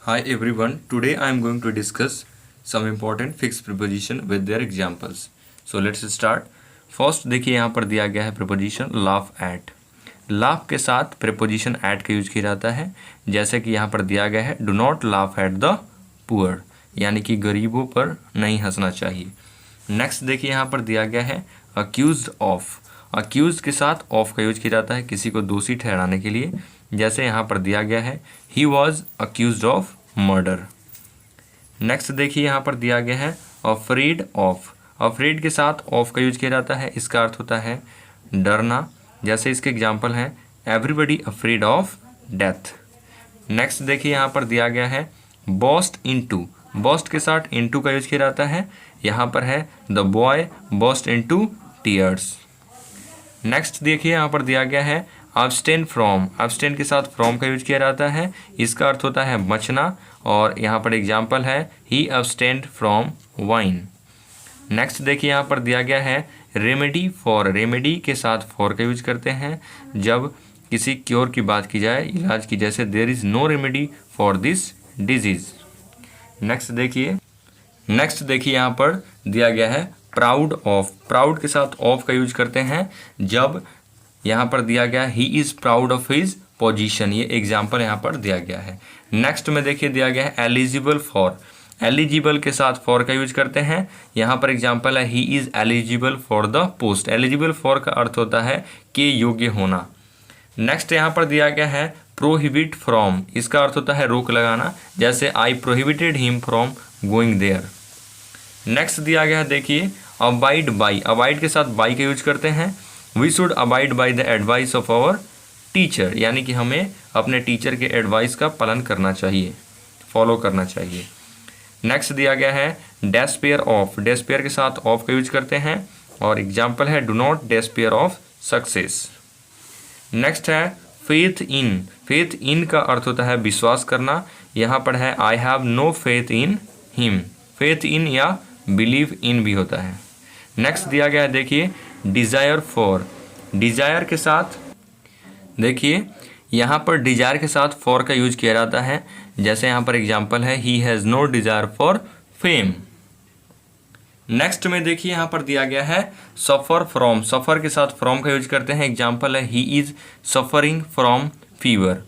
Hi everyone, today I am going to discuss some important fixed preposition with their examples. So let's start. First देखिए यहाँ पर दिया गया है preposition laugh at. laugh के साथ preposition at का यूज किया जाता है, जैसे कि यहाँ पर दिया गया है do not laugh at the poor, यानी कि गरीबों पर नहीं हंसना चाहिए. नेक्स्ट देखिए यहाँ पर दिया गया है accused of. accused के साथ of का यूज किया जाता है किसी को दोषी ठहराने के लिए, जैसे यहाँ पर दिया गया है he was accused of murder. Next देखिए यहाँ पर दिया गया है afraid of. afraid के साथ of का यूज किया जाता है, इसका अर्थ होता है डरना, जैसे इसके एग्जाम्पल हैं everybody afraid of death. Next देखिए यहाँ पर दिया गया है boast into. boast के साथ into का यूज किया जाता है, यहाँ पर है the boy boast into tears. Next देखिए यहाँ पर दिया गया है abstain from. abstain के साथ from का यूज किया जाता है, इसका अर्थ होता है बचना, और यहाँ पर एग्जाम्पल है he abstained from wine. Next देखिए यहाँ पर दिया गया है remedy for. remedy के साथ for का यूज करते हैं जब किसी क्योर की बात की जाए, इलाज की, जैसे there is no remedy for this disease. Next देखिए यहाँ पर दिया गया है प्राउड ऑफ. प्राउड के साथ ऑफ का यूज करते हैं जब यहाँ पर दिया गया he is proud of his position. ये एग्जाम्पल यहाँ पर दिया गया है. नेक्स्ट में देखिए दिया गया है एलिजिबल फॉर. एलिजिबल के साथ फॉर का यूज करते हैं, यहाँ पर एग्जाम्पल है he is eligible for the post. Eligible for का अर्थ होता है कि योग्य होना. नेक्स्ट यहाँ पर दिया गया है प्रोहिबिट फ्रॉम. इसका अर्थ होता है रोक लगाना, जैसे I prohibited him from going there. Next दिया गया है देखिए अबाइड बाई. अबाइड के साथ बाई का यूज करते हैं. We should abide by the advice of our teacher, यानी कि हमें अपने टीचर के एडवाइस का पालन करना चाहिए, फॉलो करना चाहिए. नेक्स्ट दिया गया है डेस्पेयर ऑफ. डेस्पेयर के साथ ऑफ का यूज करते हैं, और एग्जाम्पल है do not despair of success. Next है फेथ इन. फेथ इन का अर्थ होता है विश्वास करना, यहाँ पर है I have no faith in him. Faith in या बिलीव इन भी होता है. नेक्स्ट दिया गया है देखिए डिज़ायर फॉर. डिज़ायर के साथ देखिए यहाँ पर डिज़ायर के साथ फॉर का यूज किया जाता है, जैसे यहाँ पर एग्जाम्पल है he has no desire for fame. Next में देखिए यहाँ पर दिया गया है सफ़र फ्रॉम. सफ़र के साथ फ्रॉम का यूज करते हैं, एग्जाम्पल है he is suffering from fever.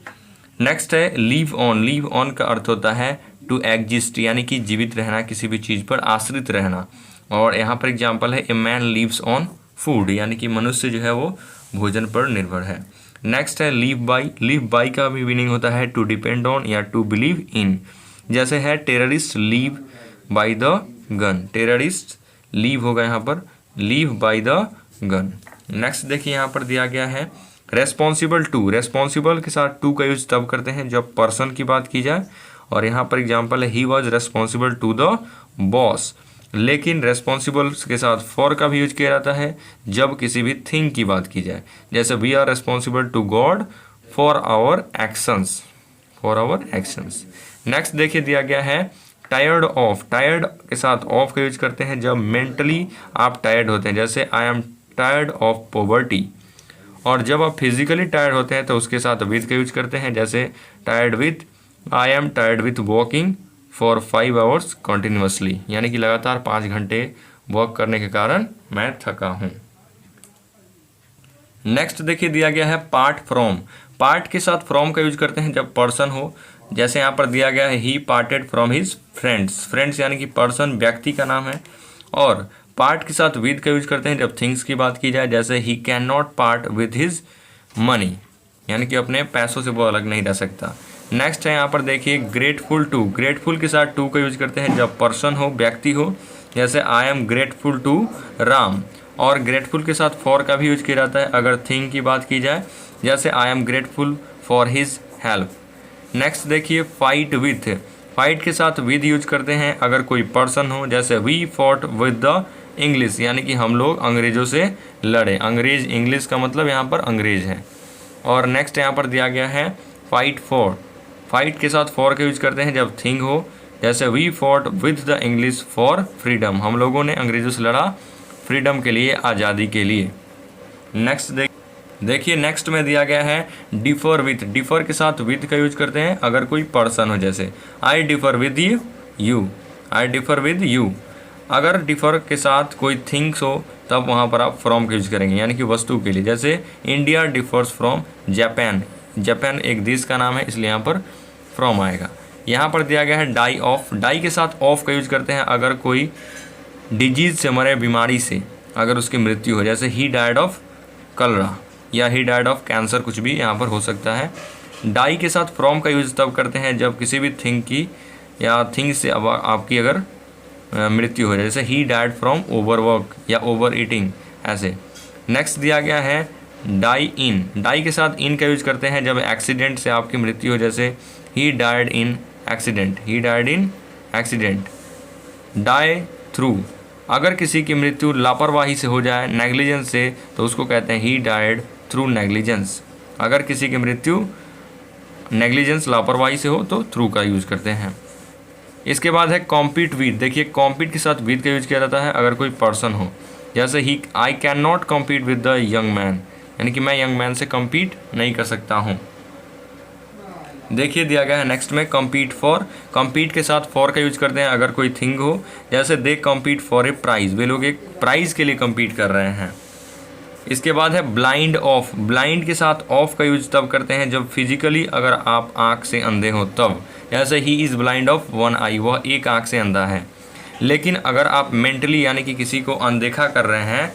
Next है लीव ऑन. लीव ऑन का अर्थ होता है टू एग्जिस्ट, यानी कि जीवित रहना, किसी भी चीज़ पर आश्रित रहना, और यहाँ पर एग्जाम्पल है a man leaves on food, यानी कि मनुष्य जो है वो भोजन पर निर्भर है. नेक्स्ट है लीव बाई. लीव बाई का भी मीनिंग होता है टू डिपेंड ऑन या टू बिलीव इन, जैसे है terrorist leave by the gun. Terrorist leave होगा यहाँ पर leave by the gun. Next देखिए यहाँ पर दिया गया है रेस्पॉन्सिबल टू. रेस्पॉन्सिबल के साथ टू का यूज तब करते हैं जब पर्सन की बात की जाए, और यहाँ पर एग्जाम्पल है he was responsible to the boss. लेकिन रेस्पॉन्सिबल के साथ फॉर का भी यूज किया जाता है जब किसी भी थिंग की बात की जाए, जैसे we are responsible to God for our actions. For our actions. Next देखिए दिया गया है टायर्ड ऑफ. टायर्ड के साथ ऑफ का यूज करते हैं जब मेंटली आप टायर्ड होते हैं, जैसे I am tired of poverty. और जब आप फिजिकली टायर्ड होते हैं तो उसके साथ विद का यूज करते हैं, जैसे tired with I am tired with walking for 5 hours continuously, यानी कि लगातार 5 घंटे वॉक करने के कारण मैं थका हूँ. नेक्स्ट देखिए दिया गया है पार्ट फ्रॉम. पार्ट के साथ फ्रॉम का यूज करते हैं जब पर्सन हो, जैसे यहाँ पर दिया गया है he parted from his friends. Friends यानी कि पर्सन, व्यक्ति का नाम है. और पार्ट के साथ विद का यूज करते हैं जब थिंग्स की बात की जाए, जैसे he can not part with his money, यानी कि अपने पैसों से वो अलग नहीं रह सकता. नेक्स्ट है यहाँ पर देखिए ग्रेटफुल टू. ग्रेटफुल के साथ टू का यूज करते हैं जब पर्सन हो, व्यक्ति हो, जैसे I am grateful to Ram. और ग्रेटफुल के साथ फॉर का भी यूज किया जाता है अगर थिंग की बात की जाए, जैसे I am grateful for his help. Next देखिए फाइट विथ. फाइट के साथ विद यूज करते हैं अगर कोई पर्सन हो, जैसे we fought with the English, यानी कि हम लोग अंग्रेज़ों से लड़े. अंग्रेज, इंग्लिश का मतलब यहाँ पर अंग्रेज है. और नेक्स्ट यहाँ पर दिया गया है फाइट फॉर. फाइट के साथ फॉर का यूज करते हैं जब थिंग हो, जैसे we fought with the English for freedom. हम लोगों ने अंग्रेज़ों से लड़ा फ्रीडम के लिए, आज़ादी के लिए. देखिए नेक्स्ट में दिया गया है डिफर विथ। डिफर के साथ विथ का यूज करते हैं अगर कोई पर्सन हो, जैसे आई differ with you, I differ with you. अगर डिफर के साथ कोई थिंग्स हो तब वहाँ पर आप फ्रॉम का यूज करेंगे, यानी कि वस्तु के लिए। जैसे India differs from Japan, Japan एक देश का नाम है इसलिए यहाँ पर फ्रॉम आएगा। यहाँ पर दिया गया है डाई ऑफ। डाई के साथ ऑफ का यूज करते हैं अगर कोई डिजीज से मरे, बीमारी से अगर उसकी मृत्यु हो, जैसे ही डाइड ऑफ कलरा या ही डाइड ऑफ कैंसर, कुछ भी यहाँ पर हो सकता है। डाई के साथ फ्रॉम का यूज तब करते हैं जब किसी भी थिंग की या थिंग से अब आपकी अगर मृत्यु हो जाए, जैसे ही डाइड फ्रॉम ओवरवर्क या ओवर ईटिंग, ऐसे। नेक्स्ट दिया गया है डाई इन। डाई के साथ इन का यूज करते हैं जब एक्सीडेंट से आपकी मृत्यु हो, जैसे he died in accident, he died in accident. Die through, अगर किसी की मृत्यु लापरवाही से हो जाए, नेग्लिजेंस से, तो उसको कहते हैं ही डाइड थ्रू नेग्लिजेंस। अगर किसी की मृत्यु नेग्लिजेंस लापरवाही से हो तो थ्रू का यूज करते हैं। इसके बाद है कॉम्पीट विद। देखिए कॉम्पीट के साथ विद का यूज किया जाता है अगर कोई पर्सन हो, जैसे ही I can not compete with the young man, यानी कि मैं यंग मैन से कम्पीट नहीं कर सकता हूँ। देखिए दिया गया है नेक्स्ट में कम्पीट फॉर। कम्पीट के साथ फॉर का यूज करते हैं अगर कोई थिंग हो, जैसे they compete for a prize, वे लोग एक प्राइज के लिए कम्पीट कर रहे हैं। इसके बाद है ब्लाइंड ऑफ। ब्लाइंड के साथ ऑफ का यूज तब करते हैं जब फिजिकली अगर आप आँख से अंधे हो तब, जैसे he is blind of one eye, वह एक आँख से अंधा है। लेकिन अगर आप मेंटली यानी कि किसी को अनदेखा कर रहे हैं,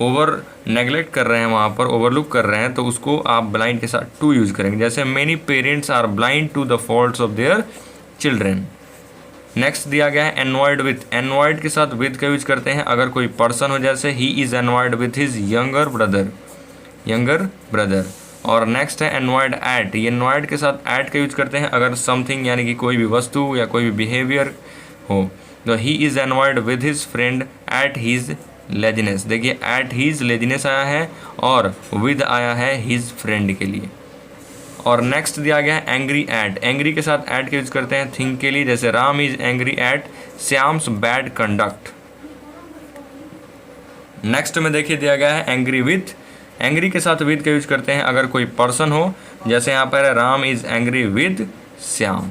ओवर नेगलेक्ट कर रहे हैं, वहाँ पर ओवरलुक कर रहे हैं, तो उसको आप ब्लाइंड के साथ टू यूज़ करेंगे, जैसे many parents are blind to the faults of their children. Next दिया गया है एनवॉयड विथ। एनवॉयड के साथ विथ का यूज करते हैं अगर कोई पर्सन हो, जैसे he is annoyed with his younger brother, younger brother. और नेक्स्ट है एनवॉयड एट। ये एनवॉयड के साथ एट का यूज करते हैं अगर समथिंग यानी कि कोई भी वस्तु या कोई भी बिहेवियर हो, तो he is annoyed with his friend at his laziness. देखिए एट हीज लेजीनेस आया है और विद आया है हिज फ्रेंड के लिए। और नेक्स्ट दिया गया है एंग्री एट। एंग्री के साथ एट का यूज करते हैं थिंग के लिए, जैसे Ram is angry at Shyam's bad conduct. Next में देखिए दिया गया है एंग्री विथ। एंग्री के साथ विद का यूज करते हैं अगर कोई पर्सन हो, जैसे यहाँ पर Ram is angry with Shyam.